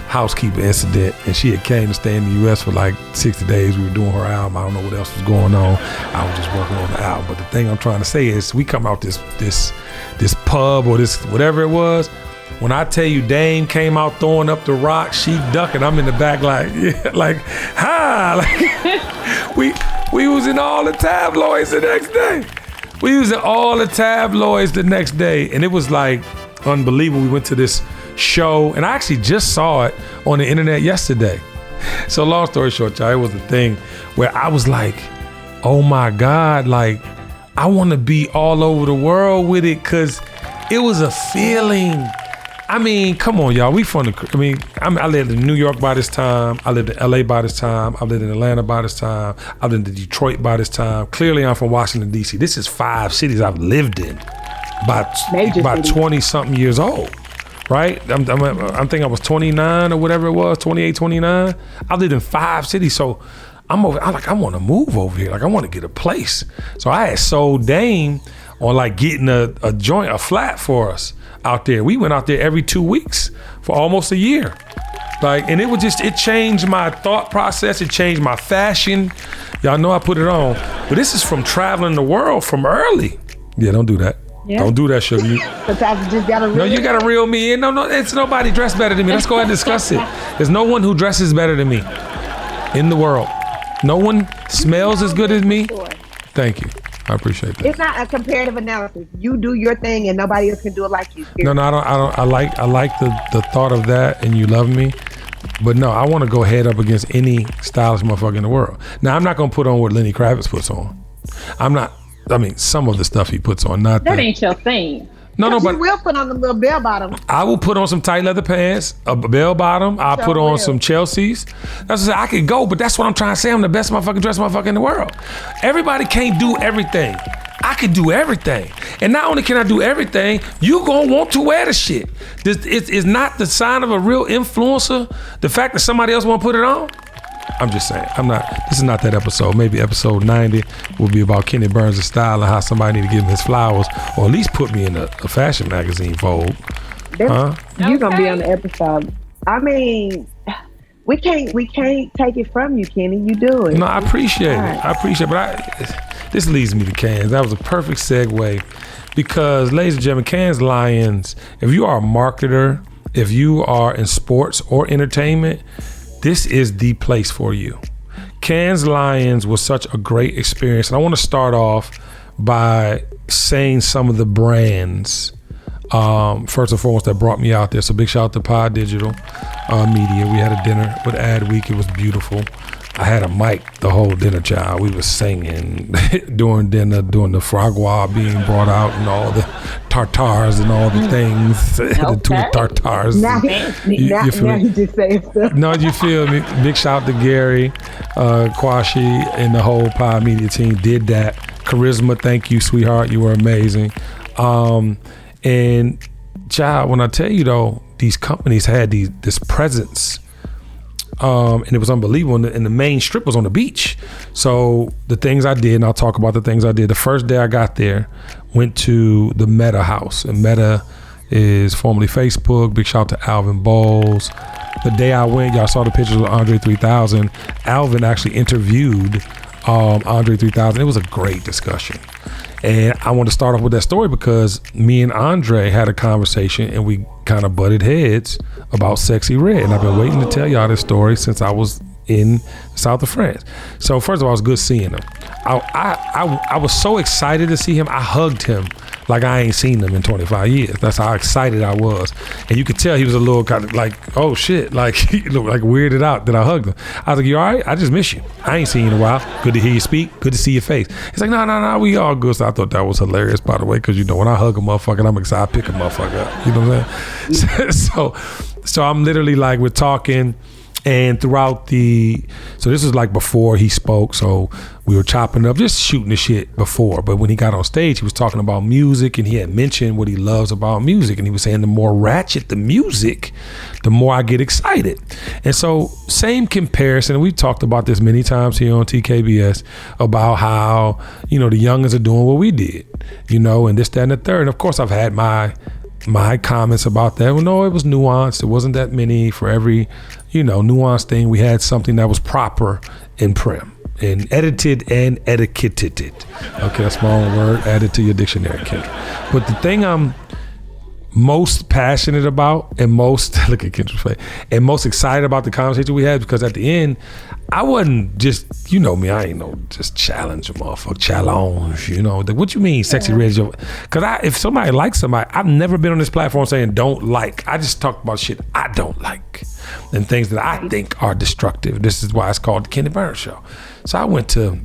housekeeper incident, and she had came to stay in the U.S. for like 60 days. We were doing her album. I don't know what else was going on. I was just working on the album. But the thing I'm trying to say is, we come out this pub or this whatever it was. When I tell you Dame came out throwing up the rock, she ducking. I'm in the back like, yeah, like, hi. Like, we was in all the tabloids the next day. We was in all the tabloids the next day. And it was like unbelievable. We went to this show, and I actually just saw it on the internet yesterday. So long story short, y'all, it was a thing where I was like, oh my God, like, I want to be all over the world with it, because it was a feeling. I mean, come on, y'all. I lived in New York by this time. I lived in LA by this time. I lived in Atlanta by this time. I lived in Detroit by this time. Clearly, I'm from Washington, D.C. This is 5 cities I've lived in by 20-something years old, right? I'm thinking I was 29 or whatever it was, 28, 29. I lived in 5 cities, so I want to move over here. Like, I want to get a place. So I had sold Dame on like getting a joint, a flat for us out there. We went out there every 2 weeks for almost a year. Like, and it changed my thought process. It changed my fashion. Y'all know I put it on. But this is from traveling the world from early. Yeah, don't do that. Yeah. Don't do that, sugar. Sometimes you just gotta reel you gotta reel me in. No, it's nobody dressed better than me. Let's go ahead and discuss it. There's no one who dresses better than me in the world. No one smells as good as me. Thank you. I appreciate that. It's not a comparative analysis. You do your thing, and nobody else can do it like you. No, I don't. I like the thought of that, and you love me. But no, I want to go head up against any stylish motherfucker in the world. Now, I'm not gonna put on what Lenny Kravitz puts on. I'm not. I mean, some of the stuff he puts on. Not that ain't your thing. No, but you will put on the little bell bottom. I will put on some tight leather pants, a bell bottom. I'll put on some Chelsea's. That's what I could go, but that's what I'm trying to say. I'm the best motherfucking dressed motherfucker in the world. Everybody can't do everything. I can do everything. And not only can I do everything, you gonna want to wear the shit. This is not the sign of a real influencer, the fact that somebody else wanna put it on. I'm just saying, this is not that episode. Maybe episode 90 will be about Kenny Burns' style and how somebody need to give him his flowers, or at least put me in a fashion magazine, Vogue. Huh? You're gonna be on the episode. I mean, we can't take it from you, Kenny. You do it. No, I appreciate it. But this leads me to Cannes. That was a perfect segue, because, ladies and gentlemen, Cannes Lions, if you are a marketer, if you are in sports or entertainment, this is the place for you. Cannes Lions was such a great experience. And I want to start off by saying some of the brands, first and foremost, that brought me out there. So big shout out to Pod Digital Media. We had a dinner with Ad Week. It was beautiful. I had a mic the whole dinner, child. We was singing during dinner, doing the fragua being brought out and all the tartars and all the things, the two tartars. Now you just say stuff. No, you feel me? Big shout out to Gary, Kwashi, and the whole Pod Media team did that. Charisma, thank you, sweetheart. You were amazing. And child, when I tell you though, these companies had this presence. And it was unbelievable. And the main strip was on the beach. So the things I did, and I'll talk about the things I did. The first day I got there, went to the Meta house. And Meta is formerly Facebook. Big shout out to Alvin Bowles. The day I went, y'all saw the pictures of Andre 3000. Alvin actually interviewed Andre 3000. It was a great discussion. And I want to start off with that story because me and Andre had a conversation and we kind of butted heads about Sexy Red. And I've been waiting to tell y'all this story since I was in the south of France. So first of all, it was good seeing him. I was so excited to see him. I hugged him like I ain't seen him in 25 years. That's how excited I was. And you could tell he was a little kind of like, oh shit, like he looked like weirded out that I hugged him. I was like, you all right? I just miss you. I ain't seen you in a while. Good to hear you speak. Good to see your face. He's like, no, we all good. So I thought that was hilarious, by the way, because you know, when I hug a motherfucker, I'm excited, I pick a motherfucker up. You know what I'm saying? So I'm literally like, we're talking. And throughout so this was like before he spoke, so we were chopping up, just shooting the shit before. But when he got on stage, he was talking about music, and he had mentioned what he loves about music. And he was saying the more ratchet the music, the more I get excited. And so same comparison, we've talked about this many times here on TKBS about how, the youngins are doing what we did, and this, that, and the third. And of course, I've had my comments about that. Well, no, it was nuanced. It wasn't that many for every, nuanced thing. We had something that was proper and prim and edited and etiquetted. Okay, that's my own word. Add it to your dictionary, Kendra. But the thing I'm most passionate about and most, look at Kendra's face, and most excited about the conversation we had, because at the end, I wasn't just, me, I ain't no just challenge a motherfucker, challenge, what you mean, Sexy Red? Because if somebody likes somebody, I've never been on this platform saying don't like. I just talk about shit I don't like and things that I think are destructive. This is why it's called the Kenny Burns Show. So I went to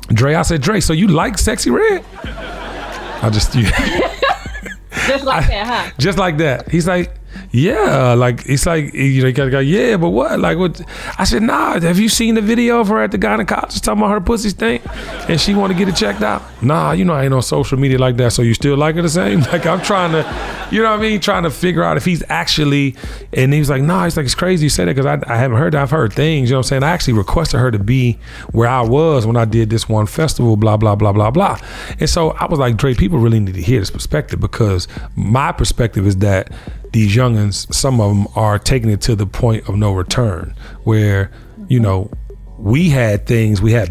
Dre. I said, Dre, so you like Sexy Red? Just like that, huh? Just like that. He's like, yeah, you gotta go, yeah, but what? Like, what? I said, nah, have you seen the video of her at the gynecologist talking about her pussy stink and she want to get it checked out? Nah, I ain't on social media like that, so you still like her the same? Like, I'm trying to, trying to figure out if he's actually, and he was like, nah, it's crazy you said that, because I haven't heard that. I've heard things, I actually requested her to be where I was when I did this one festival, blah, blah, blah, blah, blah. And so I was like, Dre, people really need to hear this perspective, because my perspective is that these youngins, some of them are taking it to the point of no return, where, we had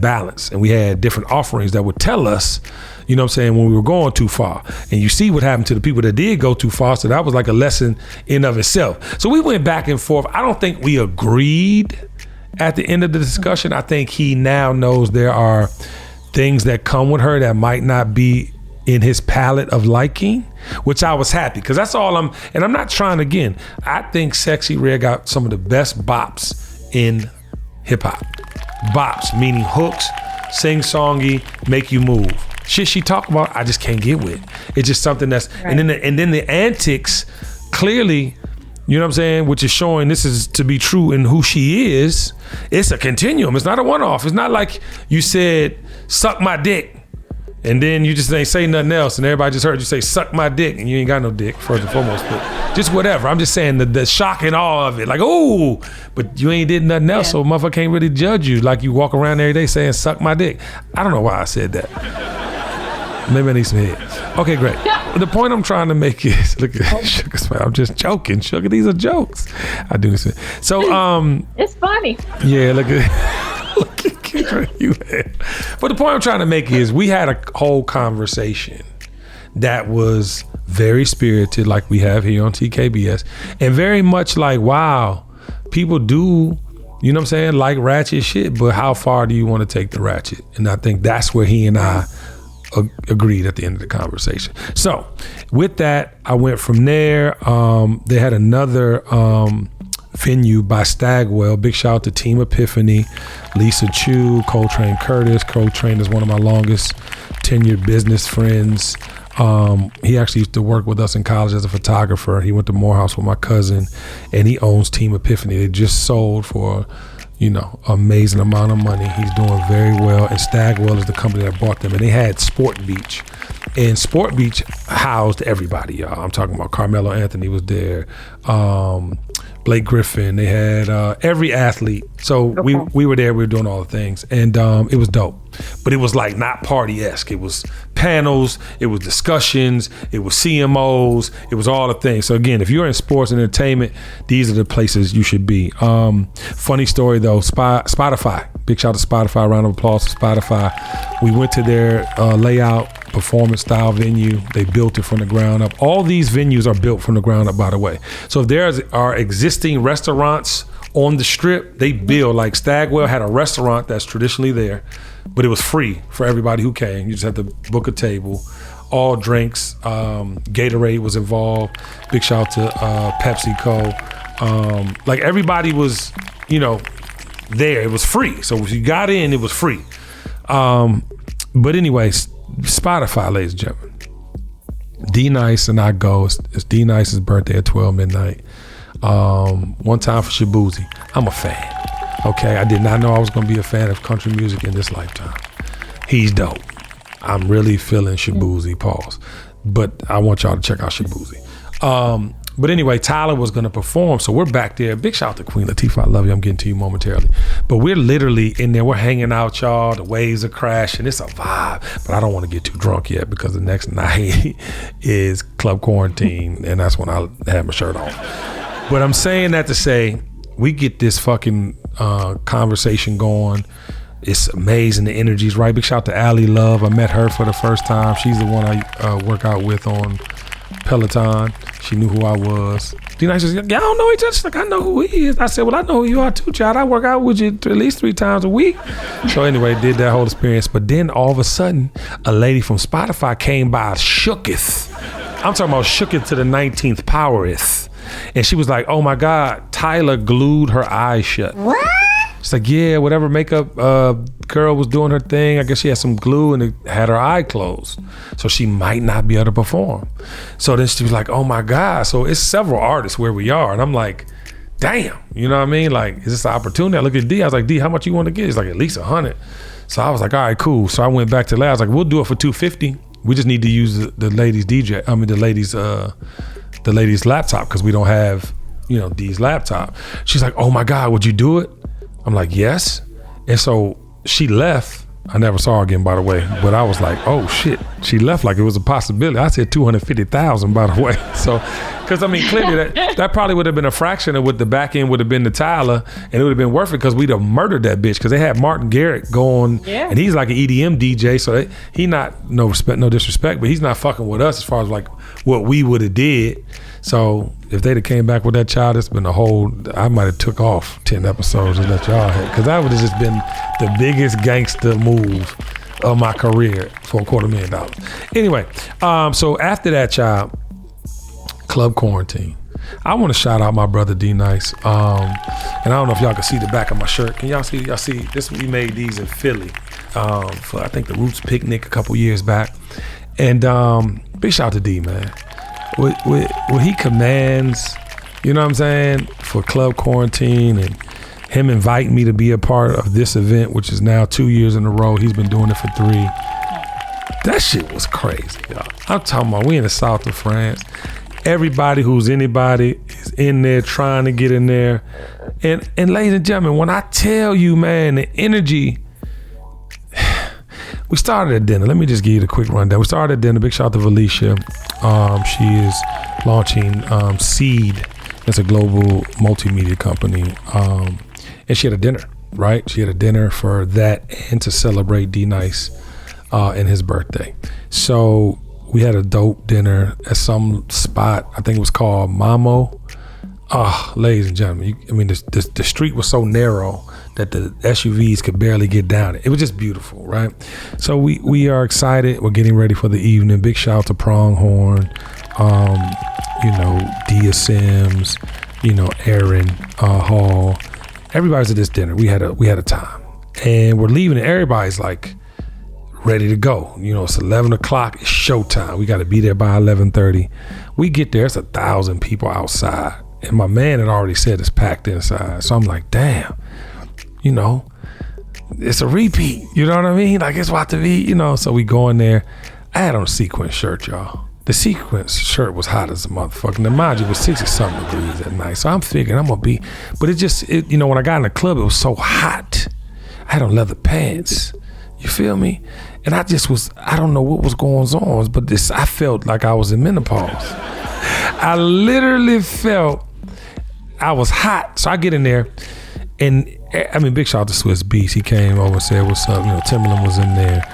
balance, and we had different offerings that would tell us, when we were going too far. And you see what happened to the people that did go too far. So that was like a lesson in of itself. So we went back and forth. I don't think we agreed at the end of the discussion. I think he now knows there are things that come with her that might not be in his palette of liking, which I was happy, because that's all I'm not trying, again, I think Sexy Red got some of the best bops in hip hop. Bops, meaning hooks, sing-songy, make you move. Shit she talk about, I just can't get with. It's just something that's, right. and then the antics, clearly, which is showing this is to be true in who she is. It's a continuum. It's not a one-off. It's not like you said, suck my dick, and then you just ain't say nothing else, and everybody just heard you say, suck my dick, and you ain't got no dick, first and foremost. But just whatever. I'm just saying the shock and awe of it. Like, oh, but you ain't did nothing else, so motherfucker can't really judge you. Like, you walk around every day saying, suck my dick. I don't know why I said that. Maybe I need some head. Okay, great. The point I'm trying to make is, look at Sugar Smile. I'm just joking, Sugar. These are jokes. I do this. So, it's funny. Yeah, look at Kendra, you had. But the point I'm trying to make is, we had a whole conversation that was very spirited, like we have here on TKBS, and very much like, wow, people do, like ratchet shit, but how far do you want to take the ratchet? And I think that's where he and I agreed at the end of the conversation. So with that, I went from there. They had another venue by Stagwell. Big shout out to Team Epiphany, Lisa Chu, Coltrane Curtis. Coltrane is one of my longest tenured business friends. He actually used to work with us in college as a photographer. He went to Morehouse with my cousin, and he owns Team Epiphany. They just sold for amazing amount of money. He's doing very well, and Stagwell is the company that bought them. And they had Sport Beach, and Sport Beach housed everybody, y'all. I'm talking about Carmelo Anthony was there, Blake Griffin. They had every athlete. So we were there. We were doing all the things, and it was dope. But it was like not party-esque. It was panels, it was discussions, it was CMOs, it was all the things. So again, if you're in sports and entertainment, these are the places you should be. Funny story though, Spotify. Big shout out to Spotify, round of applause for Spotify. We went to their layout, performance style venue. They built it from the ground up. All these venues are built from the ground up, by the way. So if there are existing restaurants on the strip, they build, like Stagwell had a restaurant that's traditionally there, but it was free for everybody who came. You just had to book a table, all drinks. Gatorade was involved. Big shout out to PepsiCo. Like everybody was, there. It was free. So if you got in, it was free. But anyways, Spotify, ladies and gentlemen. D-Nice and I go. It's D-Nice's birthday at 12 midnight. One time for Shabuzi. I'm a fan. Okay, I did not know I was gonna be a fan of country music in this lifetime. He's dope. I'm really feeling Shabuzi, pause. But I want y'all to check out Shabuzi. But anyway, Tyler was gonna perform, so we're back there. Big shout out to Queen Latifah, I love you, I'm getting to you momentarily. But we're literally in there, we're hanging out, y'all. The waves are crashing, it's a vibe. But I don't wanna get too drunk yet because the next night is club quarantine, and that's when I have my shirt on. But I'm saying that to say, we get this fucking conversation going. It's amazing, the energy's right. Big shout out to Allie Love, I met her for the first time. She's the one I work out with on Peloton. She knew who I was. D-Nice says, y'all don't know each other. She's like, I know who he is. I said, well, I know who you are too, child. I work out with you at least 3 times a week. So anyway, did that whole experience. But then all of a sudden, a lady from Spotify came by, shooketh. I'm talking about shooketh to the 19th powereth. And she was like, oh my God, Tyler glued her eyes shut. What? She's like, yeah, whatever makeup girl was doing her thing, I guess she had some glue and it had her eye closed. So she might not be able to perform. So then she was like, oh my God. So it's several artists where we are. And I'm like, damn, you know what I mean? Like, is this an opportunity? I look at D, I was like, D, how much you want to get? He's like, at least 100. So I was like, all right, cool. So I went back to that. I was like, we'll do it for $250. We just need to use the ladies' the lady's laptop because we don't have, D's laptop. She's like, oh my God, would you do it? I'm like, yes. And so she left. I never saw her again, by the way, but I was like, oh shit. She left like it was a possibility. I said 250,000, by the way. So, because I mean, clearly that probably would have been a fraction of what the back end would have been to Tyler, and it would have been worth it because we'd have murdered that bitch. Because they had Martin Garrett going, and he's like an EDM DJ, so he not no disrespect, but he's not fucking with us as far as like what we would have did. So if they'd have came back with that child, it's been I might have took off 10 episodes and let y'all have, because that would have just been the biggest gangster move of my career for $250,000. Anyway, so after that, child, club quarantine. I want to shout out my brother D-Nice. And I don't know if y'all can see the back of my shirt. Can y'all see this? We made these in Philly for I think the Roots Picnic a couple years back. And big shout out to D, man. What he commands, you know what I'm saying, for club quarantine, and him inviting me to be a part of this event, which is now 2 years in a row. He's been doing it for 3. That shit was crazy, y'all. I'm talking about, we in the south of France. Everybody who's anybody is in there trying to get in there. And ladies and gentlemen, when I tell you, man, the energy. We started at dinner. Let me just give you the quick rundown. We started at dinner. Big shout out to Felicia. She is launching Seed. It's a global multimedia company. And she had a dinner, right? She had a dinner for that and to celebrate D-Nice and his birthday. So we had a dope dinner at some spot. I think it was called Mamo. Ladies and gentlemen, the street was so narrow that the SUVs could barely get down it. It was just beautiful, right? So we are excited. We're getting ready for the evening. Big shout out to Pronghorn, Dia Sims, Aaron Hall. Everybody's at this dinner. We had a time, and we're leaving, and everybody's like ready to go. It's 11 o'clock. It's showtime. We got to be there by 11:30. We get there. It's 1,000 people outside, and my man had already said it's packed inside. So I'm like, damn. It's a repeat, you know what I mean? Like, it's about to be, so we go in there. I had on a sequin shirt, y'all. The sequence shirt was hot as a motherfucker. Now, mind you, it was 60-something degrees at night. So I'm figuring I'm going to be, but when I got in the club, it was so hot. I had on leather pants. You feel me? And I don't know what was going on, but I felt like I was in menopause. I literally felt I was hot. So I get in there. And big shout out to Swiss Beast. He came over and said, what's up? Timberland was in there.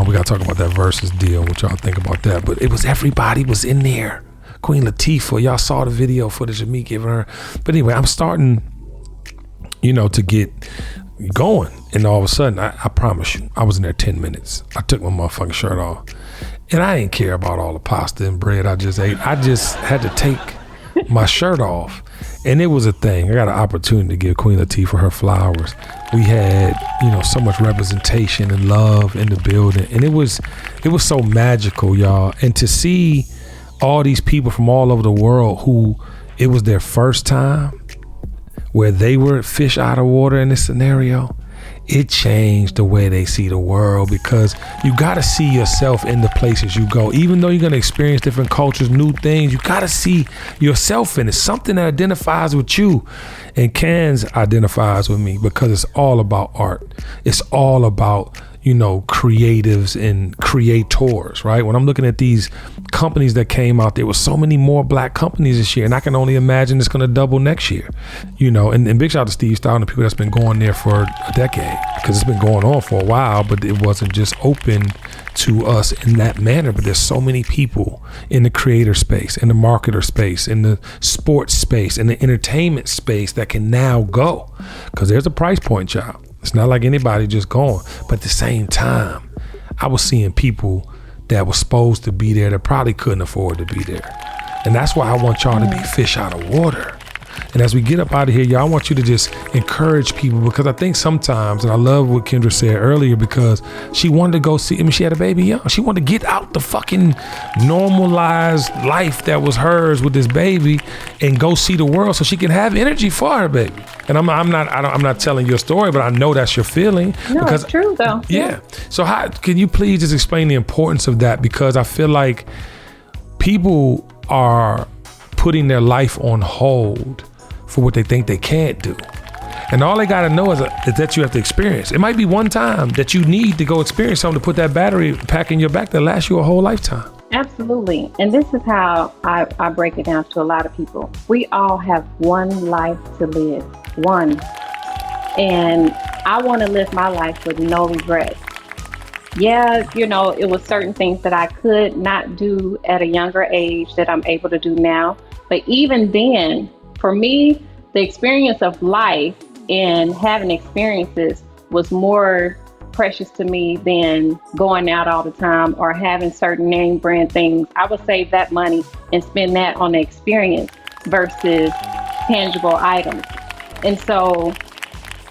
We got to talk about that versus deal. What y'all think about that? But everybody was in there. Queen Latifah, y'all saw the video footage of me giving her. But anyway, I'm starting, to get going. And all of a sudden, I promise you, I was in there 10 minutes. I took my motherfucking shirt off. And I didn't care about all the pasta and bread I just ate. I just had to take my shirt off. And it was a thing. I got an opportunity to give Queen Latifah her flowers. We had, so much representation and love in the building. And it was so magical, y'all. And to see all these people from all over the world who it was their first time where they were fish out of water in this scenario, it changed the way they see the world, because you got to see yourself in the places you go. Even though you're going to experience different cultures, new things, you got to see yourself in it. Something that identifies with you. And Cannes identifies with me because it's all about art. It's all about, you know, creatives and creators, right? When I'm looking at these companies that came out, there were so many more black companies this year, and I can only imagine it's going to double next year, you know. And big shout out to Steve Style and the people that's been going there for a decade, because it's been going on for a while, but it wasn't just open to us in that manner. But there's so many people in the creator space, in the marketer space, in the sports space, in the entertainment space that can now go, because there's a price point, child. It's not like anybody just going. But at the same time, I was seeing people that were supposed to be there that probably couldn't afford to be there. And that's why I want y'all to be fish out of water. And as we get up out of here, y'all, I want you to just encourage people, because I think sometimes, and I love what Kendra said earlier, because she wanted to go see, I mean, she had a baby young. She wanted to get out the fucking normalized life that was hers with this baby and go see the world so she can have energy for her baby. And I'm not telling your story, but I know that's your feeling. No, because, it's true though. Yeah. So how can you please just explain the importance of that? Because I feel like people are putting their life on hold for what they think they can't do. And all they got to know is that you have to experience. It might be one time that you need to go experience something to put that battery pack in your back that lasts you a whole lifetime. Absolutely. And this is how I break it down to a lot of people. We all have one life to live. One. And I want to live my life with no regrets. Yeah, you know, it was certain things that I could not do at a younger age that I'm able to do now. But even then, for me, the experience of life and having experiences was more precious to me than going out all the time or having certain name brand things. I would save that money and spend that on the experience versus tangible items. And so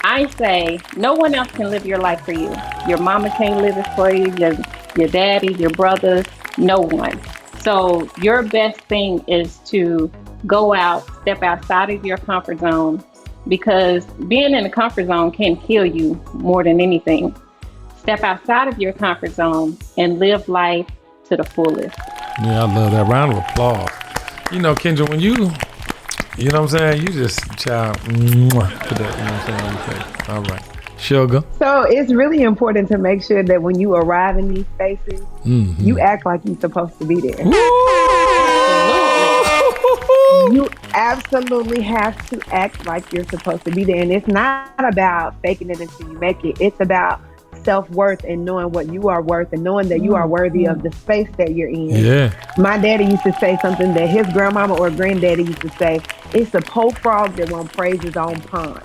I say, no one else can live your life for you. Your mama can't live it for you, your daddy, your brothers, no one. So your best thing is to go out, step outside of your comfort zone, because being in the comfort zone can kill you more than anything. Step outside of your comfort zone and live life to the fullest. Yeah, I love that. Round of applause. You know, Kendra, when you know what I'm saying? You just, child, put that, you know what I'm saying, on your face. All right. Sugar. So it's really important to make sure that when you arrive in these spaces, you act like you're supposed to be there. You absolutely have to act like you're supposed to be there. And it's not about faking it until you make it. It's about self-worth and knowing what you are worth and knowing that you are worthy of the space that you're in. Yeah. My daddy used to say something that his grandmama or granddaddy used to say, it's a poor frog that won't praise his own pond.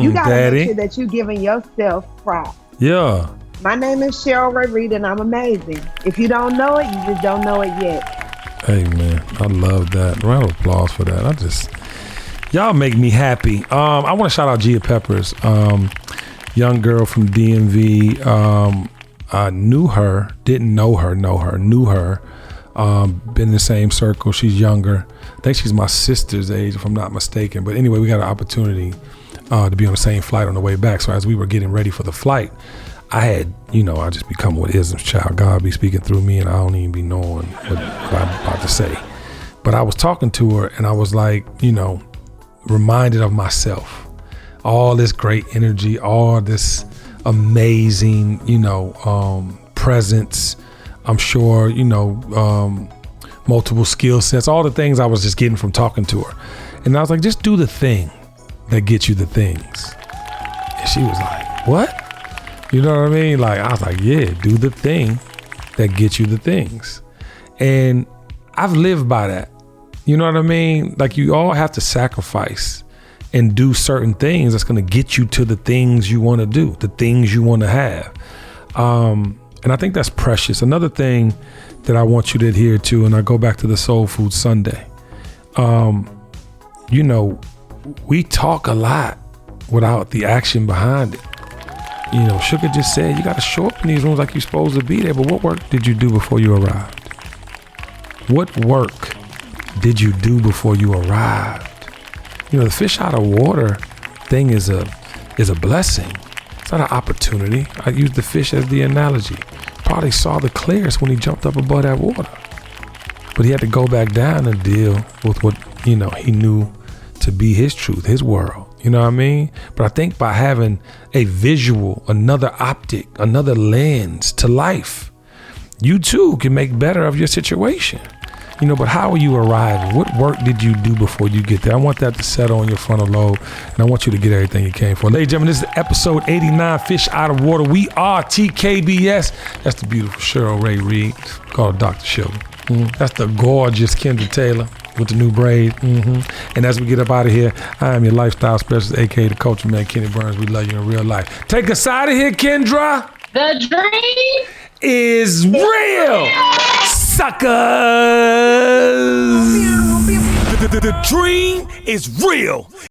You got to make sure that you're giving yourself props. Yeah. My name is Sheryl Rae Reid and I'm amazing. If you don't know it, you just don't know it yet. Hey man, I love that. Round of applause for that. Y'all make me happy. I want to shout out Gia Peppers, young girl from DMV. I knew her, didn't know her, knew her. Been in the same circle. She's younger. I think she's my sister's age, if I'm not mistaken. But anyway, we got an opportunity to be on the same flight on the way back. So as we were getting ready for the flight, I had, I just become what ism's child. God be speaking through me and I don't even be knowing what I'm about to say. But I was talking to her and I was like, reminded of myself. All this great energy, all this amazing, presence. I'm sure, multiple skill sets, all the things I was just getting from talking to her. And I was like, just do the thing that gets you the things. And she was like, what? You know what I mean? Like, I was like, yeah, do the thing that gets you the things. And I've lived by that. You know what I mean? Like, you all have to sacrifice and do certain things that's going to get you to the things you want to do, the things you want to have. And I think that's precious. Another thing that I want you to adhere to, and I go back to the Soul Food Sunday. We talk a lot without the action behind it. Sugar just said, you got to show up in these rooms like you're supposed to be there. But what work did you do before you arrived? What work did you do before you arrived? You know, the fish out of water thing is a blessing. It's not an opportunity. I use the fish as the analogy. Probably saw the clearest when he jumped up above that water. But he had to go back down and deal with what, he knew to be his truth, his world. You know what I mean? But I think by having a visual, another optic, another lens to life, you too can make better of your situation. But how are you arriving? What work did you do before you get there? I want that to settle on your frontal lobe, and I want you to get everything you came for. Ladies and gentlemen, this is episode 89, Fish Out of Water. We are TKBS. That's the beautiful Sheryl Rae Reid, called Dr. Sugar. That's the gorgeous Kendra Taylor with the new braid. And as we get up out of here, I am your lifestyle specialist, aka the culture man, Kenny Burns. We love you in real life. Take us out of here, Kendra. The dream is real, suckers. The dream is real.